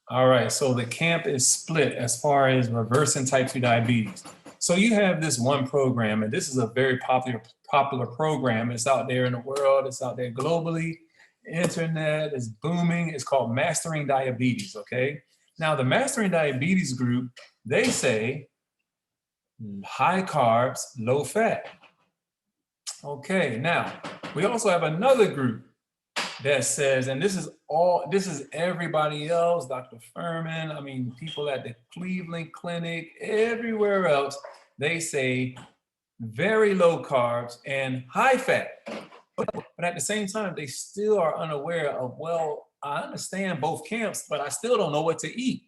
All right, so the camp is split as far as reversing type 2 diabetes. So you have this one program, and this is a very popular program. It's out there in the world, it's out there globally. Internet is booming. It's called Mastering Diabetes, okay? Now, the Mastering Diabetes group, they say high carbs, low fat. Okay, now we also have another group that says, and this is everybody else, Dr. Furman, I mean, people at the Cleveland Clinic, everywhere else, they say very low carbs and high fat. But at the same time, they still are unaware of, well, I understand both camps, but I still don't know what to eat.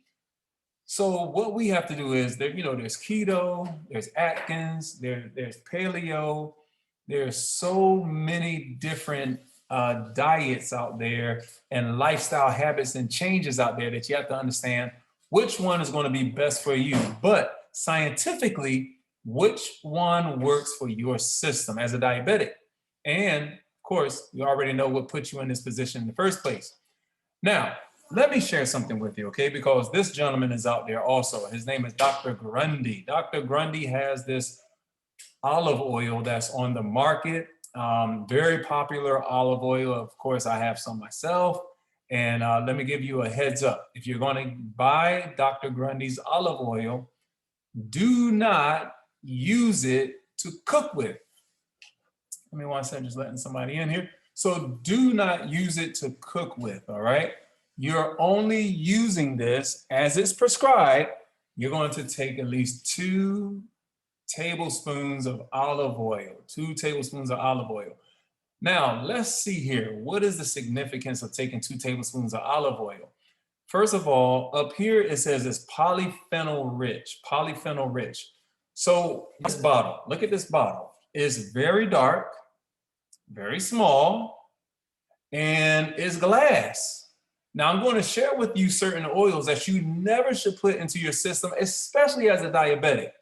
So what we have to do is there, there's keto, there's Atkins, there's paleo, there's so many different diets out there and lifestyle habits and changes out there that you have to understand which one is going to be best for you. But scientifically, which one works for your system as a diabetic? And of course, you already know what put you in this position in the first place. Now, let me share something with you, okay? Because this gentleman is out there also. His name is Dr. Grundy. Dr. Grundy has this olive oil that's on the market. Very popular olive oil. Of course, I have some myself. And let me give you a heads up. If you're going to buy Dr. Grundy's olive oil, do not use it to cook with. Give me one second, just letting somebody in here. So do not use it to cook with, all right? You're only using this as it's prescribed. You're going to take at least 2 tablespoons of olive oil, 2 tablespoons of olive oil. Now, let's see here. What is the significance of taking 2 tablespoons of olive oil? First of all, up here it says it's polyphenol rich, polyphenol rich. So this bottle, look at this bottle. It's very dark, very small, and it's glass. Now I'm going to share with you certain oils that you never should put into your system, especially as a diabetic.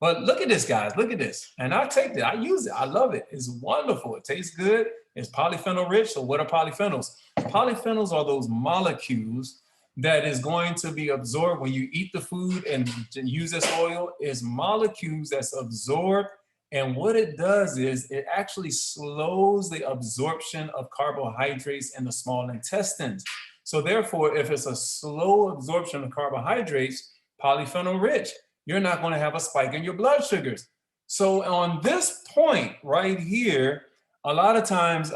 But look at this, guys, look at this. And I take it, I use it, I love it. It's wonderful, it tastes good. It's polyphenol rich. So what are polyphenols? Polyphenols are those molecules that is going to be absorbed when you eat the food and use this oil. Is molecules that's absorbed. And what it does is it actually slows the absorption of carbohydrates in the small intestines. So therefore, if it's a slow absorption of carbohydrates, polyphenol rich, you're not going to have a spike in your blood sugars. So on this point right here, a lot of times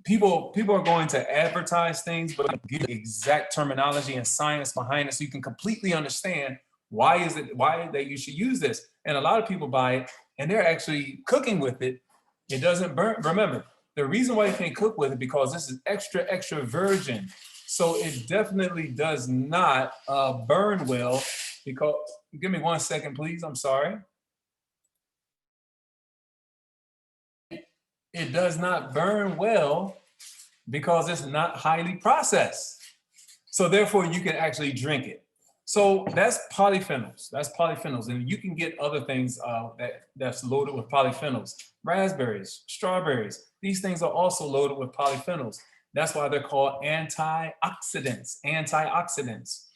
people are going to advertise things, but give exact terminology and science behind it so you can completely understand why that you should use this. And a lot of people buy it and they're actually cooking with it. It doesn't burn. Remember, the reason why you can't cook with it because this is extra virgin. So it definitely does not burn well because, give me one second, please. I'm sorry. It does not burn well because it's not highly processed. So therefore you can actually drink it. So that's polyphenols. That's polyphenols. And you can get other things that's loaded with polyphenols. Raspberries, strawberries, these things are also loaded with polyphenols. That's why they're called antioxidants, antioxidants.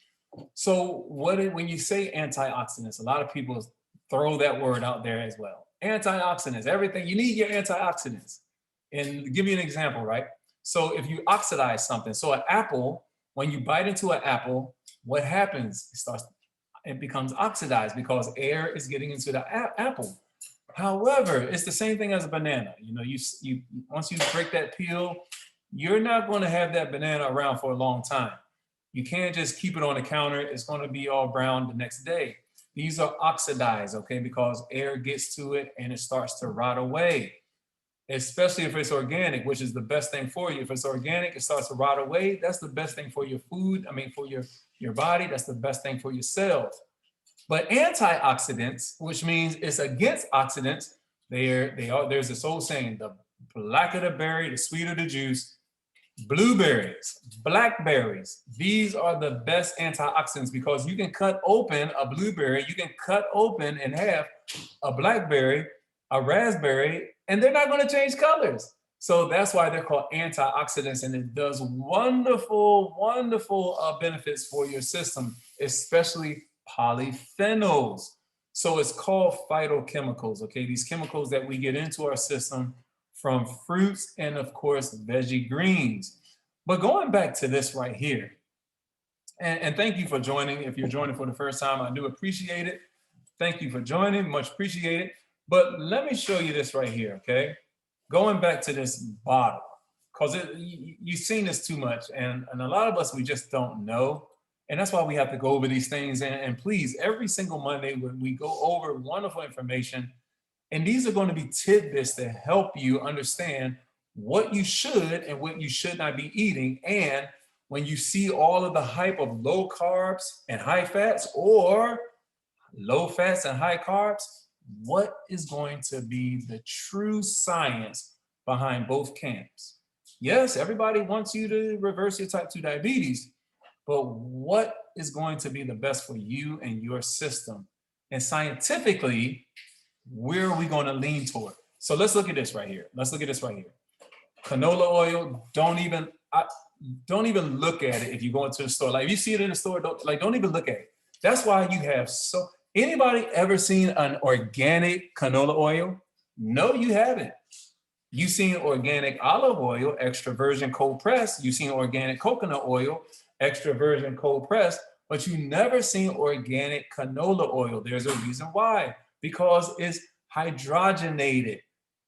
So when you say antioxidants, a lot of people throw that word out there as well. Antioxidants, everything, you need your antioxidants. And give you an example, right? So if you oxidize something, so an apple, when you bite into an apple, what happens? It becomes oxidized because air is getting into the apple. However, it's the same thing as a banana. You know, you once you break that peel, you're not going to have that banana around for a long time. You can't just keep it on the counter. It's going to be all brown the next day. These are oxidized, okay, because air gets to it and it starts to rot away. Especially if it's organic, which is the best thing for you. If it's organic, it starts to rot away. That's the best thing for your food. I mean, for your body, that's the best thing for your cells. But antioxidants, which means it's against oxidants, there's this old saying, the blacker the berry, the sweeter the juice. Blueberries, blackberries, these are the best antioxidants because you can cut open a blueberry, you can cut open in half a blackberry, a raspberry, and they're not going to change colors. So that's why they're called antioxidants, and it does wonderful, wonderful benefits for your system, especially polyphenols. So it's called phytochemicals, okay? These chemicals that we get into our system from fruits and, of course, veggie greens. But going back to this right here, and thank you for joining. If you're joining for the first time, I do appreciate it. Thank you for joining, much appreciated. But let me show you this right here, okay? Going back to this bottle, because you've seen this too much, and a lot of us, we just don't know. And that's why we have to go over these things. And please, every single Monday, we go over wonderful information. And these are going to be tidbits to help you understand what you should and what you should not be eating. And when you see all of the hype of low carbs and high fats, or low fats and high carbs, what is going to be the true science behind both camps? Yes, everybody wants you to reverse your type 2 diabetes, but what is going to be the best for you and your system? And scientifically, where are we going to lean toward? So let's look at this right here. Let's look at this right here. Canola oil, don't even look at it if you go into the store. Like if you see it in the store, don't even look at it. That's why you have anybody ever seen an organic canola oil? No, you haven't. You've seen organic olive oil, extra virgin cold pressed. You've seen organic coconut oil, extra virgin cold pressed, but you never seen organic canola oil. There's a reason why, because it's hydrogenated.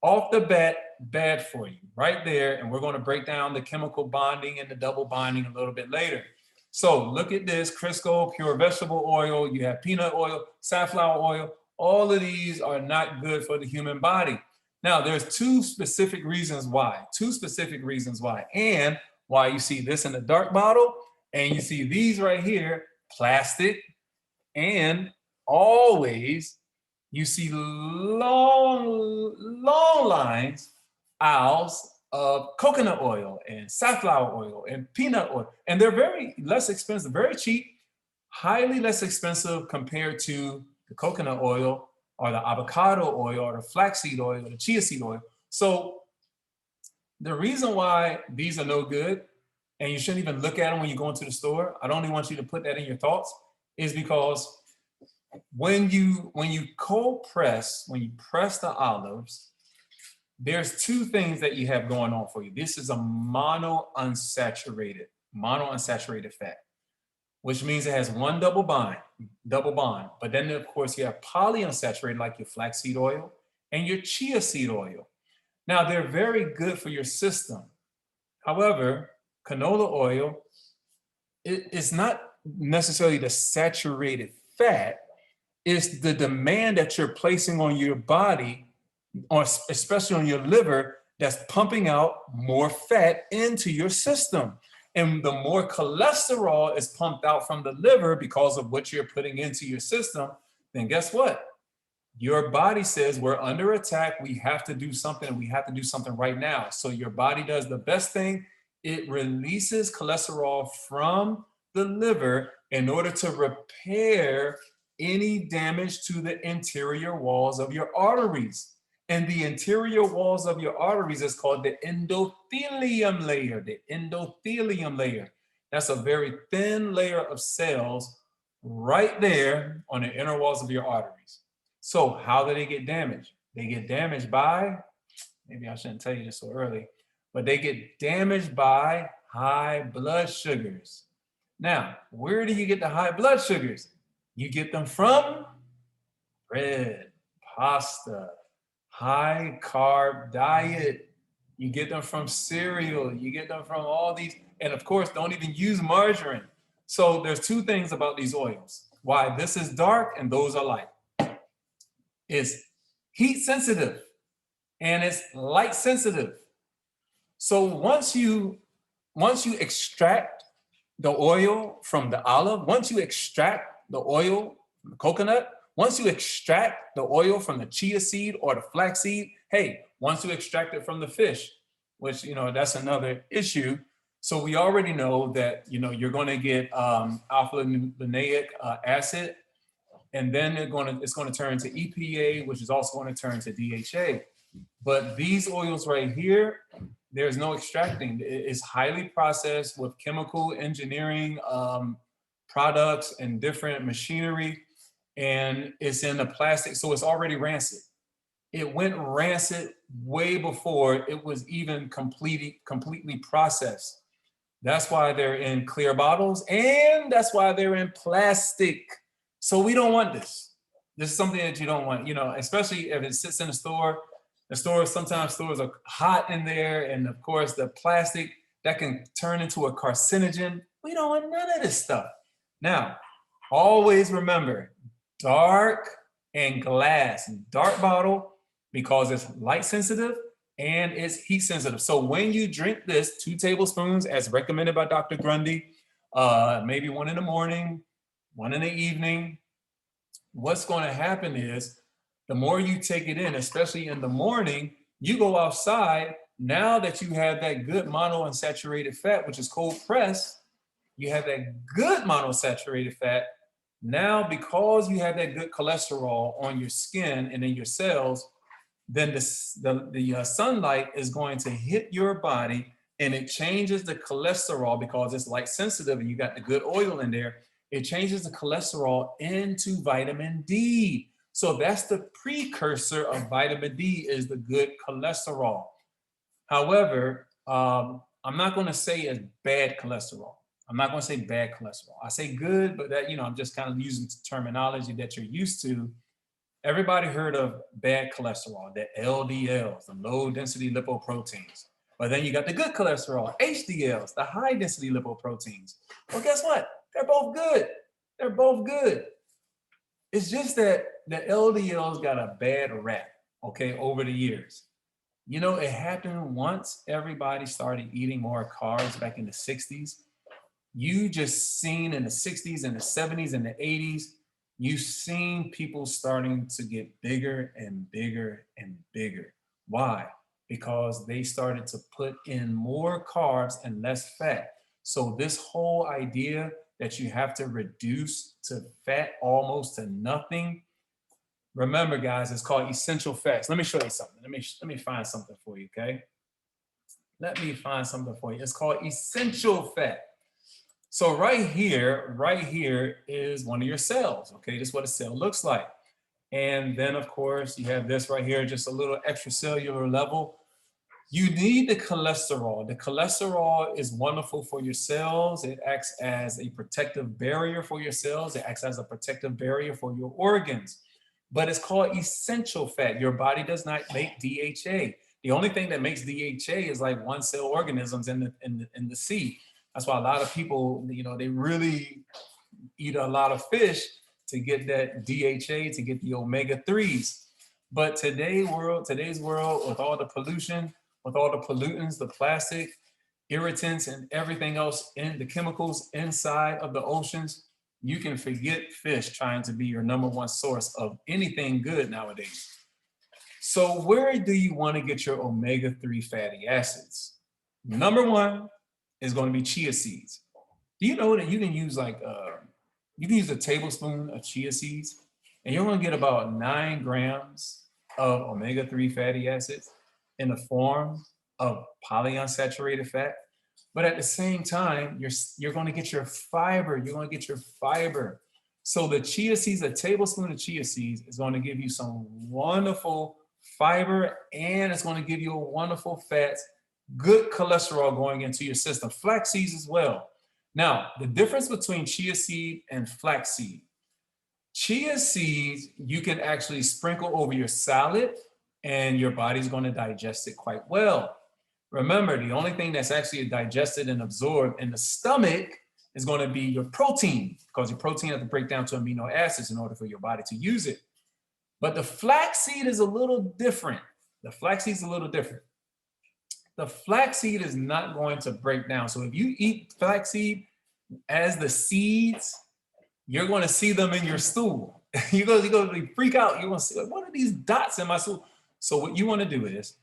Off the bat, bad for you, right there. And we're going to break down the chemical bonding and the double bonding a little bit later. So look at this: Crisco, pure vegetable oil, you have peanut oil, safflower oil. All of these are not good for the human body. Now, there's two specific reasons why, and why you see this in the dark bottle and you see these right here, plastic, and always you see long lines, aisles of coconut oil and safflower oil and peanut oil. And they're very less expensive, very cheap, highly less expensive compared to the coconut oil or the avocado oil or the flaxseed oil or the chia seed oil. So the reason why these are no good, and you shouldn't even look at them when you go into the store, I don't even want you to put that in your thoughts, is because when you cold press, when you press the olives, there's two things that you have going on for you. This is a monounsaturated fat, which means it has one double bond. But then, of course, you have polyunsaturated, like your flaxseed oil and your chia seed oil. Now, they're very good for your system. However, canola oil is not necessarily the saturated fat. It's the demand that you're placing on your body, or especially on your liver, that's pumping out more fat into your system. And the more cholesterol is pumped out from the liver because of what you're putting into your system, then guess what? Your body says, we're under attack. We have to do something. We have to do something right now. So your body does the best thing. It releases cholesterol from the liver in order to repair any damage to the interior walls of your arteries. And the interior walls of your arteries is called the endothelium layer. That's a very thin layer of cells right there on the inner walls of your arteries. So how do they get damaged? They get damaged by, maybe I shouldn't tell you this so early, but they get damaged by high blood sugars. Now, where do you get the high blood sugars? You get them from bread, pasta, high carb diet. You get them from cereal. You get them from all these. And of course, don't even use margarine. So there's two things about these oils. Why this is dark and those are light. It's heat sensitive and it's light sensitive. So once you extract the oil from the olive, once you extract the oil from the coconut, once you extract the oil from the chia seed or the flax seed, hey, once you extract it from the fish, which, that's another issue. So we already know that, you're going to get alpha-linoleic acid, and then it's going to turn to EPA, which is also going to turn to DHA. But these oils right here, there's no extracting. It's highly processed with chemical engineering products and different machinery, and it's in a plastic, so it's already rancid. It went rancid way before it was even completely processed. That's why they're in clear bottles, and that's why they're in plastic. So we don't want this. This is something that you don't want, you know, especially if it sits in a store. The stores, sometimes stores are hot in there, and of course the plastic that can turn into a carcinogen. We don't want none of this stuff. Now, always remember, dark and glass. Dark bottle because it's light sensitive and it's heat sensitive. So when you drink this, 2 tablespoons as recommended by Dr. Grundy, maybe 1 in the morning, 1 in the evening, what's going to happen is the more you take it in, especially in the morning, you go outside. Now that you have that good monounsaturated fat, which is cold pressed, you have that good monounsaturated fat. Now, because you have that good cholesterol on your skin and in your cells, then the sunlight is going to hit your body and it changes the cholesterol because it's light sensitive and you got the good oil in there. It changes the cholesterol into vitamin D. So that's the precursor of vitamin D, is the good cholesterol. However, I'm not going to say it's bad cholesterol. I'm not going to say bad cholesterol. I say good, but that, you know, I'm just kind of using terminology that you're used to. Everybody heard of bad cholesterol, the LDLs, the low density lipoproteins. But then you got the good cholesterol, HDLs, the high density lipoproteins. Well, guess what? They're both good. They're both good. It's just that the LDLs got a bad rap, okay, over the years. You know, it happened once everybody started eating more carbs back in the 60s. You just seen in the 60s and the 70s and the 80s, you've seen people starting to get bigger and bigger and bigger. Why? Because they started to put in more carbs and less fat. So this whole idea that you have to reduce to fat almost to nothing, remember guys, it's called essential fats. Let me show you something. Let me find something for you, okay? Let me find something for you. It's called essential fat. So right here is one of your cells, okay? This is what a cell looks like. And then of course you have this right here, just a little extracellular level. You need the cholesterol. The cholesterol is wonderful for your cells. It acts as a protective barrier for your cells. It acts as a protective barrier for your organs. But it's called essential fat. Your body does not make DHA. The only thing that makes DHA is like one cell organisms in the sea. That's why a lot of people, you know, they really eat a lot of fish to get that DHA, to get the omega-3s. But today's world, with all the pollution, with all the pollutants, the plastic, irritants, and everything else in the chemicals inside of the oceans, you can forget fish trying to be your #1 source of anything good nowadays. So where do you want to get your omega-3 fatty acids? #1 is going to be chia seeds. Do you know that you can use you can use a tablespoon of chia seeds and you're going to get about 9 grams of omega-3 fatty acids in the form of polyunsaturated fat. But at the same time, you're going to get your fiber. You're going to get your fiber. So the chia seeds, a tablespoon of chia seeds is going to give you some wonderful fiber, and it's going to give you a wonderful fats, good cholesterol going into your system. Flax seeds as well. Now, the difference between chia seed and flax seed. Chia seeds, you can actually sprinkle over your salad and your body's going to digest it quite well. Remember, the only thing that's actually digested and absorbed in the stomach is going to be your protein, because your protein has to break down to amino acids in order for your body to use it. But the flaxseed is a little different. The flaxseed is a little different. The flaxseed is not going to break down. So if you eat flaxseed as the seeds, you're going to see them in your stool. You're going to freak out. You're going to see, like, what are these dots in my stool? So what you want to do is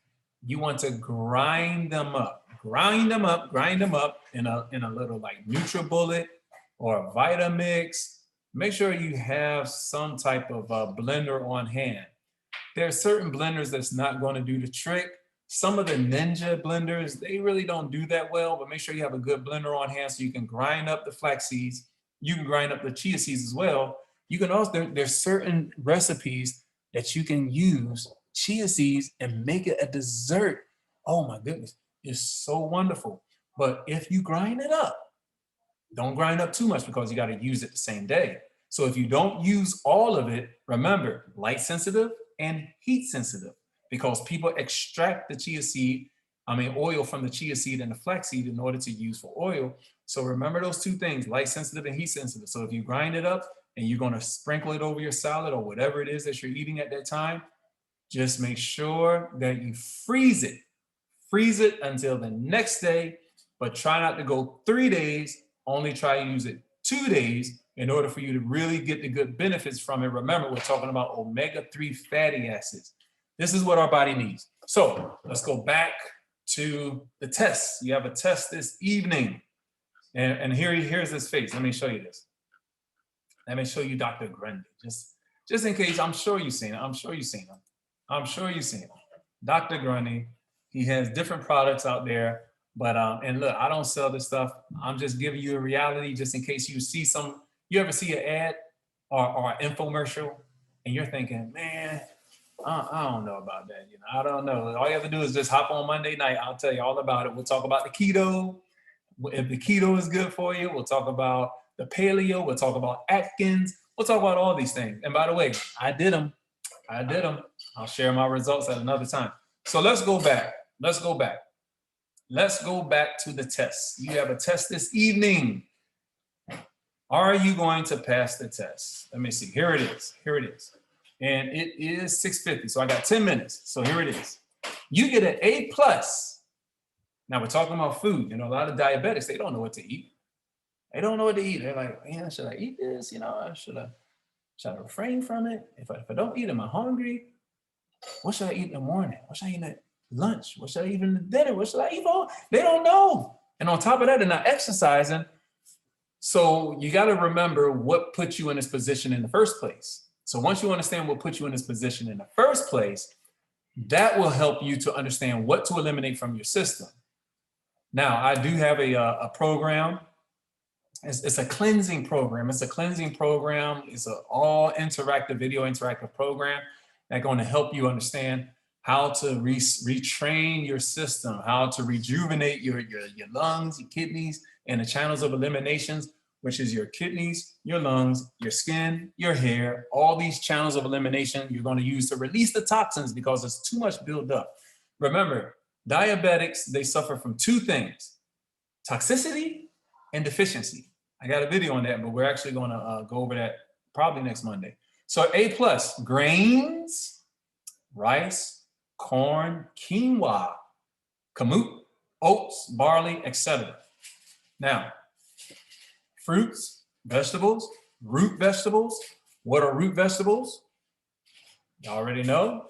you want to grind them up in a little like NutriBullet or a Vitamix. Make sure you have some type of blender on hand. There are certain blenders that's not going to do the trick. Some of the Ninja blenders, they really don't do that well, but make sure you have a good blender on hand so you can grind up the flax seeds. You can grind up the chia seeds as well. You can also, there's certain recipes that you can use chia seeds and make it a dessert. Oh my goodness, it's so wonderful. But if you grind it up, don't grind up too much because you got to use it the same day. So if you don't use all of it, remember, light sensitive and heat sensitive, because people extract the chia seed, oil from the chia seed and the flax seed in order to use for oil. So remember those two things, light sensitive and heat sensitive. So if you grind it up and you're going to sprinkle it over your salad or whatever it is that you're eating at that time, just make sure that you freeze it. Freeze it until the next day, but try not to go 3 days. Only try to use it 2 days in order for you to really get the good benefits from it. Remember, we're talking about omega-3 fatty acids. This is what our body needs. So let's go back to the test. You have a test this evening. And here's his face. Let me show you this. Let me show you Dr. Grundy. Just in case, I'm sure you've seen it. I'm sure you've seen him. Dr. Grundy, he has different products out there. But, and look, I don't sell this stuff. I'm just giving you a reality just in case you see you ever see an ad or an infomercial and you're thinking, man, I don't know about that. I don't know. All you have to do is just hop on Monday night. I'll tell you all about it. We'll talk about the keto. If the keto is good for you, we'll talk about the paleo. We'll talk about Atkins. We'll talk about all these things. And by the way, I did them. I'll share my results at another time. So let's go back. Let's go back to the test. You have a test this evening. Are you going to pass the test? Let me see. Here it is. And it is 6:50. So I got 10 minutes. So here it is. You get an A+. Now we're talking about food. A lot of diabetics, they don't know what to eat. They're like, man, should I eat this? Should I refrain from it? If I don't eat, am I hungry? What should I eat in the morning? What should I eat at lunch? What should I eat in the dinner? What should I eat for? They don't know. And on top of that, they're not exercising. So you got to remember what put you in this position in the first place. So once you understand what put you in this position in the first place, that will help you to understand what to eliminate from your system. Now, I do have a program. It's a cleansing program. It's an all interactive, video interactive program that's going to help you understand how to retrain your system, how to rejuvenate your lungs, your kidneys, and the channels of eliminations, which is your kidneys, your lungs, your skin, your hair, all these channels of elimination you're going to use to release the toxins because there's too much buildup. Remember, diabetics, they suffer from two things, toxicity and deficiency. I got a video on that, but we're actually going to go over that probably next Monday. So A+, grains, rice, corn, quinoa, kamut, oats, barley, etc. Now, fruits, vegetables, root vegetables. What are root vegetables? You already know.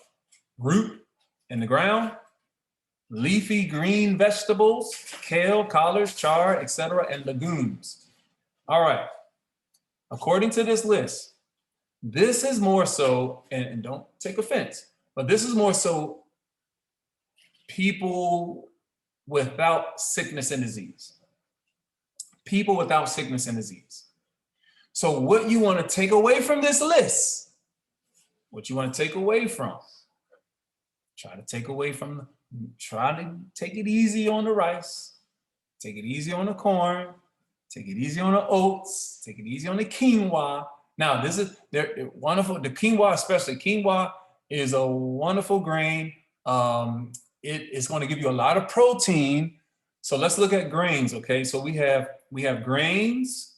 Root in the ground. Leafy green vegetables, kale, collards, chard, etc., and legumes. All right. According to this list, this is more so, and don't take offense, but this is more so people without sickness and disease. People without sickness and disease. So what you want to take away from this list, try to take it easy on the rice, take it easy on the corn, take it easy on the oats, take it easy on the quinoa. Now, they're wonderful. The quinoa, especially, quinoa is a wonderful grain. It is going to give you a lot of protein. So let's look at grains, okay? So we have grains,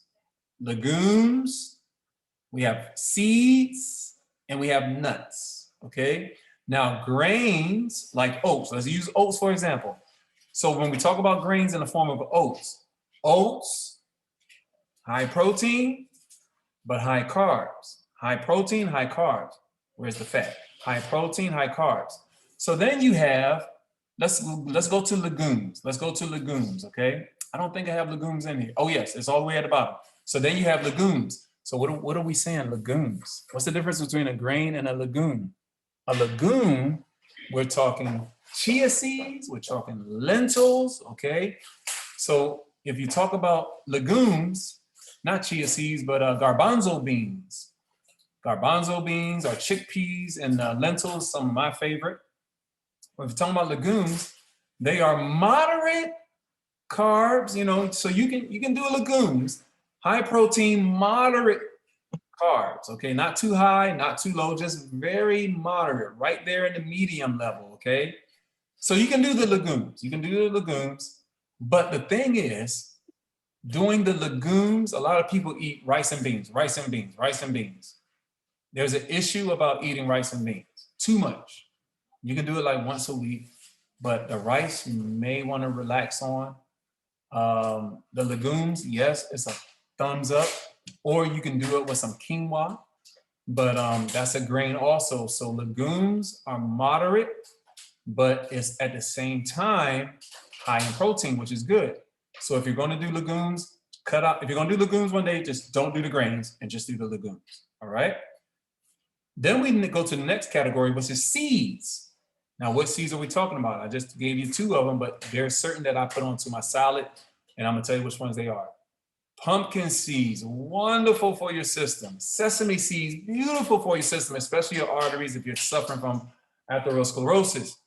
legumes, we have seeds, and we have nuts, okay? Now, grains like oats, let's use oats for example. So when we talk about grains in the form of oats, high protein, but high carbs. High protein, high carbs. Where's the fat? High protein, high carbs. So then you have, let's go to legumes. Let's go to legumes, okay? I don't think I have legumes in here. Oh yes, it's all the way at the bottom. So then you have legumes. So what are we saying, legumes? What's the difference between a grain and a legume? A legume, we're talking chia seeds, we're talking lentils, okay? So if you talk about legumes, not chia seeds, but garbanzo beans. Garbanzo beans or chickpeas and lentils, some of my favorite. When you're talking about legumes, they are moderate carbs, you know, so you can do legumes, high protein, moderate carbs, okay? Not too high, not too low, just very moderate, right there in the medium level, okay? So you can do the legumes, but the thing is, doing the legumes, a lot of people eat rice and beans, rice and beans, rice and beans. There's an issue about eating rice and beans, too much. You can do it like once a week, but the rice you may want to relax on. The legumes, yes, it's a thumbs up, or you can do it with some quinoa, but that's a grain also. So legumes are moderate, but it's at the same time high in protein, which is good. So if you're going to do legumes, cut out. If you're going to do legumes one day, just don't do the grains and just do the legumes. All right. Then we go to the next category, which is seeds. Now, what seeds are we talking about? I just gave you 2 of them, but there's certain that I put onto my salad, and I'm gonna tell you which ones they are. Pumpkin seeds, wonderful for your system. Sesame seeds, beautiful for your system, especially your arteries if you're suffering from atherosclerosis.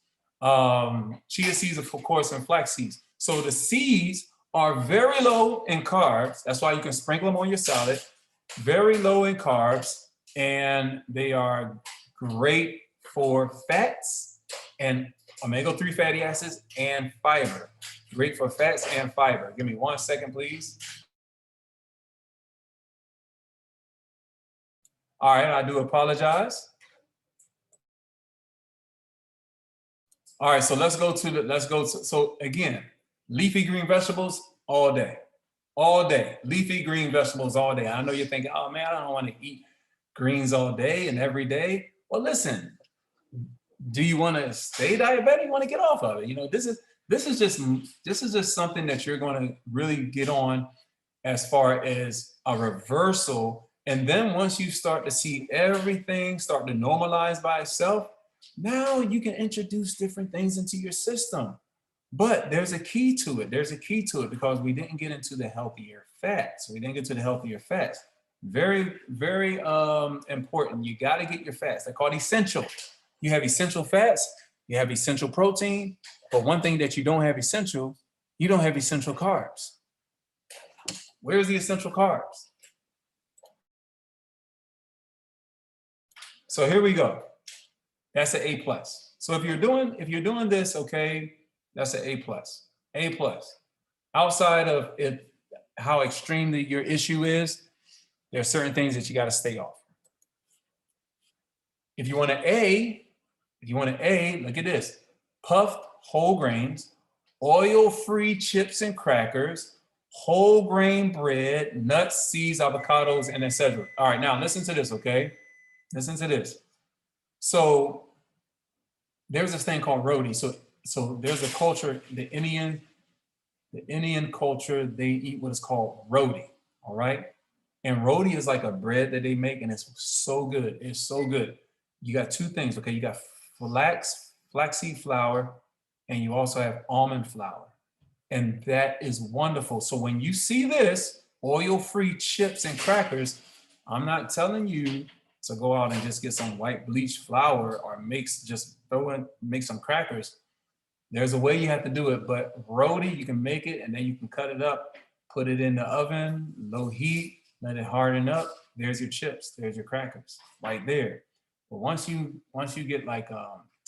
Chia seeds, of course, and flax seeds. So the seeds are very low in carbs. That's why you can sprinkle them on your salad. Very low in carbs, and they are great for fats and omega-3 fatty acids and fiber. Great for fats and fiber. Give me 1 second, please. All right, I do apologize. All right, so let's go to, so again, leafy green vegetables all day. All day, leafy green vegetables all day. I know you're thinking, oh man, I don't want to eat greens all day and every day. Well, listen, do you want to stay diabetic? You want to get off of it? You know, this is just something that you're going to really get on as far as a reversal. And then once you start to see everything start to normalize by itself, now you can introduce different things into your system. But there's a key to it. There's a key to it because we didn't get into the healthier fats. We didn't get to the healthier fats. Very, very important. You got to get your fats. They're called essential. You have essential fats, you have essential protein, but one thing that you don't have essential, you don't have essential carbs. Where's the essential carbs? So here we go. That's an A+. So if you're doing this, okay, that's an A+. A+. Outside of it, how extreme your issue is, there are certain things that you got to stay off. If you want an A, look at this. Puffed whole grains, oil-free chips and crackers, whole grain bread, nuts, seeds, avocados, and etc. All right, now listen to this, okay? Listen to this. So there's this thing called roti. So there's a culture, the Indian culture, they eat what is called roti, all right? And roti is like a bread that they make, and it's so good. It's so good. You got 2 things, okay? You got flaxseed flour, and you also have almond flour. And that is wonderful. So when you see this, oil-free chips and crackers, I'm not telling you to go out and just get some white bleached flour or make some crackers. There's a way you have to do it, but roti, you can make it and then you can cut it up, put it in the oven, low heat, let it harden up. There's your chips, there's your crackers right there. But once you get like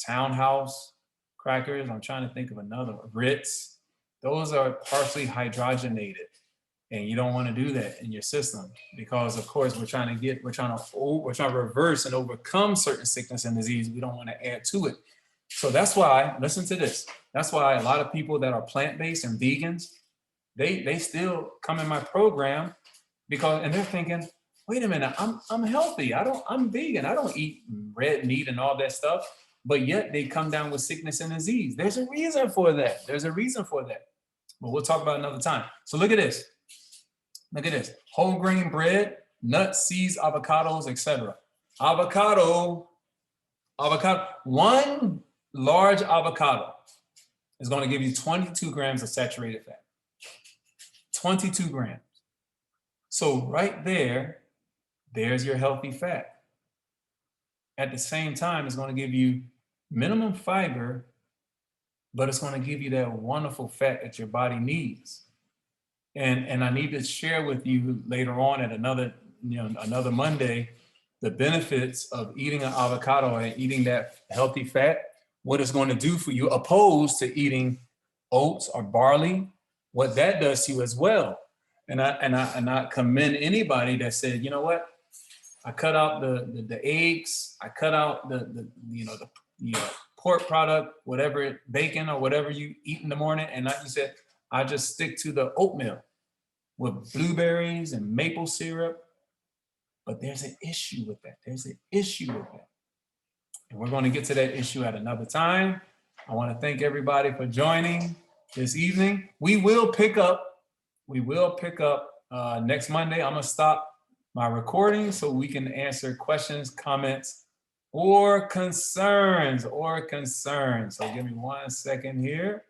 Townhouse crackers, I'm trying to think of another one, Ritz, those are partially hydrogenated. And you don't want to do that in your system because, of course, we're trying to reverse and overcome certain sickness and disease. We don't want to add to it. So that's why, listen to this. That's why a lot of people that are plant-based and vegans, they still come in my program and they're thinking, wait a minute, I'm healthy. I'm vegan. I don't eat red meat and all that stuff. But yet they come down with sickness and disease. There's a reason for that. There's a reason for that. But we'll talk about it another time. So look at this. Look at this. Whole grain bread, nuts, seeds, avocados, etc. Avocado Avocado, one large avocado is going to give you 22 grams of saturated fat. 22 grams. So right there, there's your healthy fat. At the same time, it's going to give you minimum fiber, but it's going to give you that wonderful fat that your body needs. And I need to share with you later on at another Monday, the benefits of eating an avocado and eating that healthy fat, what it's going to do for you, opposed to eating oats or barley, what that does to you as well. And I commend anybody that said, you know what, I cut out the eggs, I cut out the pork product, whatever, bacon or whatever you eat in the morning, and like you said, I just stick to the oatmeal with blueberries and maple syrup. But there's an issue with that. There's an issue with that. And we're going to get to that issue at another time. I want to thank everybody for joining this evening. We will pick up next Monday. I'm going to stop my recording so we can answer questions, comments, or concerns. So give me 1 second here.